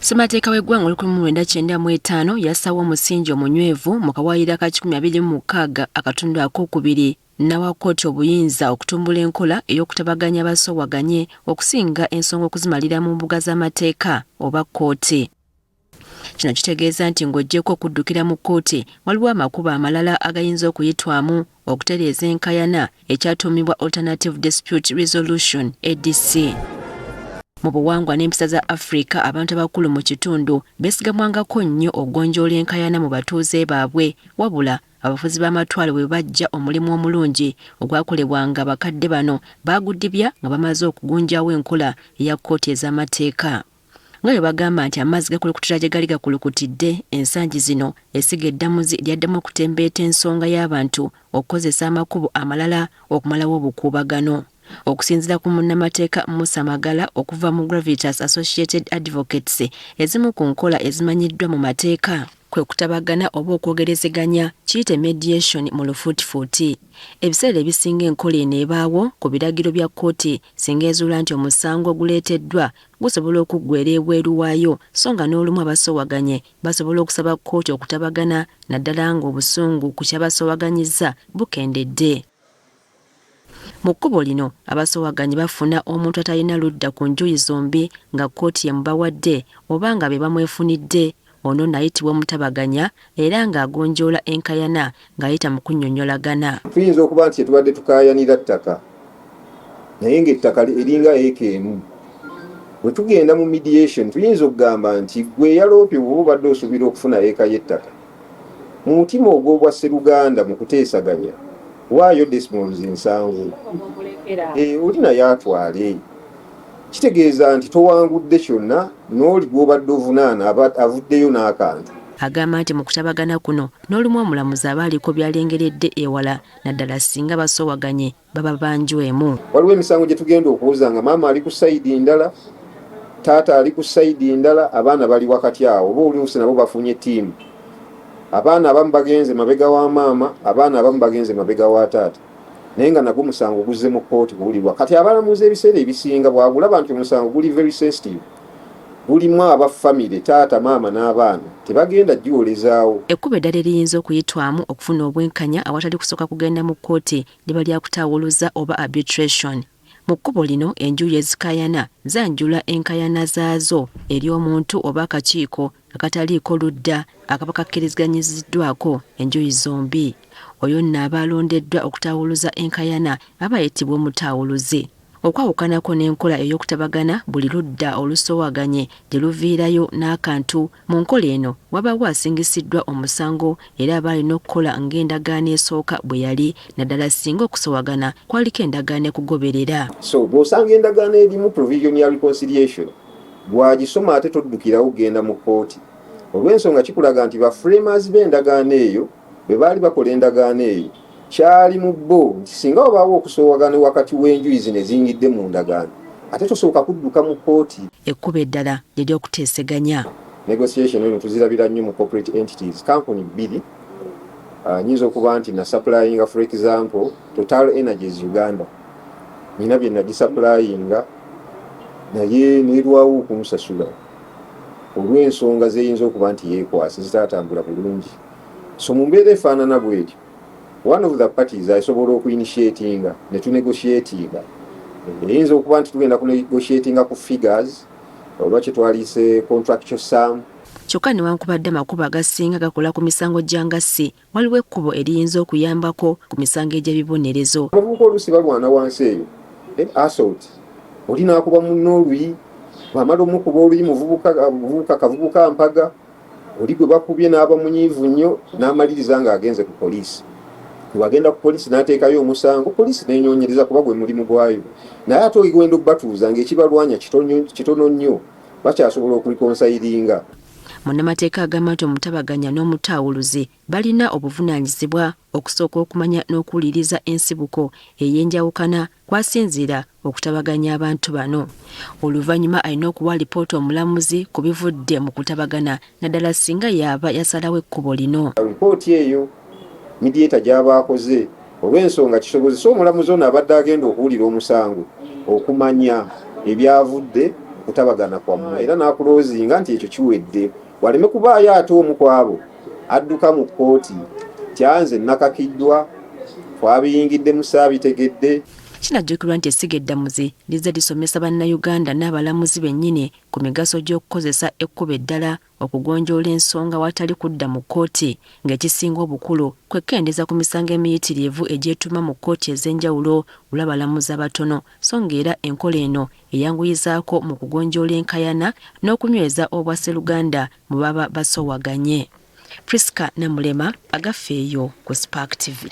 Ssemateeka w'eggwanga 1995 yassawo omusingi omunywevu mu kawaayiro ka 2026 akatundu akookubiri n'awa kkooti obuyinza okutumbula enkola ey'okutabaganya abasoowaganye okusinga ensonga okuzimalira mu mbuga z'amateeka oba kkooti. Kino kitegeeza nti ng'oggyeko okuddukira mu kkooti waliwo amakubo amalala agayinza okuyitwamu okutereeza enkayana ekyatuumibwa Alternative Dispute Resolution ADC. Mu buwangwa n'empisa za Afrika abantu abakulu mu kitundu beesigamwangako nnyo okugonjoola enkayana mu batuuze baabwe wabula abafuzi b'amatwale bwe bajja omulimu omulungi ogwakolebwanga abakadde bano baagudibya nga bamaze okugunjaawo enkola eya kkooti ez'amateeka. Nga bwe bagamba nti amazzi gakulukutira gye gali gakulukutidde ensangi zino essiga eddamuzi lyaddamu okutembeeta ensonga y'abantu okukozesa amakubo amalala okumalawo obukuubagano. Okusinziira ku munnamateeka Musa Magala okuva mu Gravitas Associated Advocates, ezimu ku nkola ezimanyiddwa mu mateeka kwe kutabagana oba okwogerezeganya kiyite mediation mu lufuutifuuti. Ebiseera ebisinga enkola eno ebaawo ku biragiro bya kkooti singa ezuula nti omusango oguleeteddwa gusobola okuggweera ebweru waayo so nga n'olumu abasoowaganye basobola okusaba kkooti okutabagana naddala nga obusungu ku kyabasoowaganyizza bukendedde. Mu kkubo lino abasoowaganye bafuna omuntu atalina ludda ku njuyi zombi nga kkooti yemubawadde oba nga be bamwefunidde ono nayitibwa omutabaganya era ng'agonjoola enkayana ng'ayita mu kunnyonnyolagana. Tuyinza okuba nti tubadde tukaayanira ttaka naye ng'ettaka eringa eeka emu. Bwe tugenda mu mediation tuyinza okugamba nti gwe yaloopye bw'oba obadde osuubira okufuna eeka y'ettaka mu mutima ogw'obwa sseruganda mu kuteesaganya waayo decimals 7 oli naye atwale. Kitegeeza nti towangudde kyonna n'oli gw'obadde ovunaana avuddeyo n'akantu. Agamba nti mu kutabagana kuno n'olumu omulamuzi aba aliko byalengeredde ewala naddala singa basoowaganye baba banjwemu. Waliwo emisango gye tugenda okuwuza nga maama ali ku sayidi ndala, taata ali ku sayidi ndala, abaana bali wakati awo oba oluusi nabo bafunye ttiimu. Abaana abamu bagenze mabega wa maama, abaana abamu bagenze mabega wa taata. Naye nga nagwo musango guzze mu kkooti guwulirwa. Kati abalamuzi ebiseera ebisinga bwagulaba nti omusango guli very sensitive, gulimu abafamire taata maama n'abaana tebagenda gyolezaawo. Ekkubo eddala eriyinza okuyitwamu okufuna obwenkanya awatali kusooka kugenda mu kkooti liba lya kutaawuluza oba arbitration. Mu kkubo lino enjuyi ezikaayana zanjula enkayana zaazo eri omuntu oba akakiiko akataliiko ludda akaba kakkiriziganyiziddwako enjuyi zombi. Oyo nno aba alondeddwa okutaawuluza enkayana aba ayitibwa omutaawuluzi. Okwawukanako n'enkola ey'okutabagana buli ludda olusoowaganye gye luviirayo n'akantu. Mu nkola eno wabaawo asingisiddwa omusango era aba alina okukola ng'endagaano esooka bwe yali naddala singa okusoowagana kwaliko endagaano ekugoberera. So bw'osanga endagaano erimu provision ya reconciliation bwagisoma ate toddukirawo kugenda mu kkooti olw'ensonga kikulaga nti baframers b'endagaano eyo bwe baali bakola endagaano eyo kyali mu bbo nti singa wabaawo okusoowagana wakati w'enjuyi zino eziyingidde mu ndagaano ate tosooka kudduka mu kkooti. Ekkubo eddala ly'okuteeseganya. Negotiation eno tuzirabira nnyo mu corporate entities. Kampuni bbiri nyinza okuba nti na supplyinga for example Total Energies Uganda nina bye nagisupplyinga naye nerwawo okumusasula olw'ensonga zeyinza okuba nti yeekwasa zitaatambula bulungi. So mu mbeera efaanana bw'etyo one of the parties asobola okuinitiatinga ne tunegotiatinga. Eyinza okuba nti tugenda kunegotiatinga ku figures oba kye twaliise contractual sum. Kyokka newankubadde amakubo agasinga gakola ku misango gyangassi waliwo ekkubo eriyinza okuyambako ku misango egy'ebibonerezo. Abavubuka oluusi balwana wansi eyo assault oli n'akuba munno oluyi bw'amala omukuba oluyi kavubuka mpaga oli gwe bakubye n'aba munyiivu nnyo n'amaliriza ng'agenze ku poliisi. Wagenda ku poliisi n'ateekayo omusango poliisi n'enyoonyereza kuba gwe mulimu gwayo naye ate ogenda okubatuuza ng'ekibalwanya kitono nnyo bakyasobola okulikonsayiringa. Munnamateeka agamba nti omutabaganya n'omutaawuluzi balina obuvunaanyizibwa okusooka okumanya n'okuwuliriza ensibuko ey'enjawukana kwasinziira okutabaganya abantu bano. Oluvannyuma alina okuwa alipoota omulamuzi ku bivudde mu kutabagana naddala singa yaaba yasalawo ekkubo lino. Alipooti eyo mediator gy'aba akoze olw'ensonga kisobozesa omulamuzi ono abadde agenda okuwulira omusango okumanya ebyavudde kutabagana kwammwe era n'akuloozinga nti ekyo kiwedde waleme kubaayo ate omu kwabo adduka mu kkooti kyanze nakakiddwa twabiyingidde mu saabitegedde. Kinajjukirwa nti essiga eddamuzi lizze lisomesa bannayuganda n'abalamuzi bennyini ku migaso gy'okukozesa ekkubo eddala okugonjoola ensonga watali kudda mu kkooti ng'ekisinga obukulu kwe kendeeza ku misango emiyitirivu egyetuma mu kkooti ez'enjawulo olw'abalamuzi abatono so ng'era enkola eno eyanguyizaako mu kugonjoola enkayana n'okunyweza obwasseruganda mu baba basoowaganye. Priska Namulema, Agafeeyo ku Spark TV.